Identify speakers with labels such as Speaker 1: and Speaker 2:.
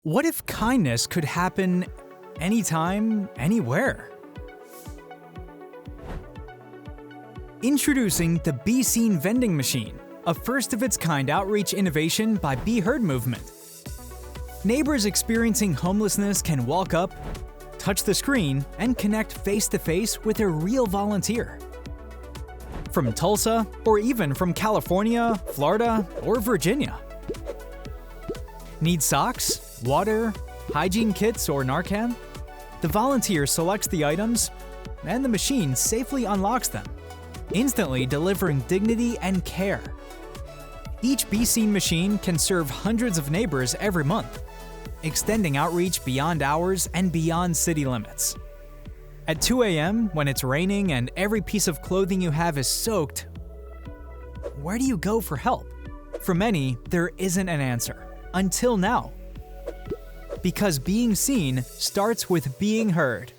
Speaker 1: What if kindness could happen anytime, anywhere? Introducing the Be Seen vending machine, a first-of-its-kind outreach innovation by Be Heard movement. Neighbors experiencing homelessness can walk up, touch the screen, and connect face-to-face with a real volunteer. From Tulsa, or even from California, Florida, or Virginia. Need socks, water, hygiene kits, or Narcan? The volunteer selects the items, and the machine safely unlocks them, instantly delivering dignity and care. Each Be Seen machine can serve hundreds of neighbors every month, extending outreach beyond hours and beyond city limits. At 2 a.m., when it's raining and every piece of clothing you have is soaked, where do you go for help? For many, there isn't an answer. Until now. Because being seen starts with being heard.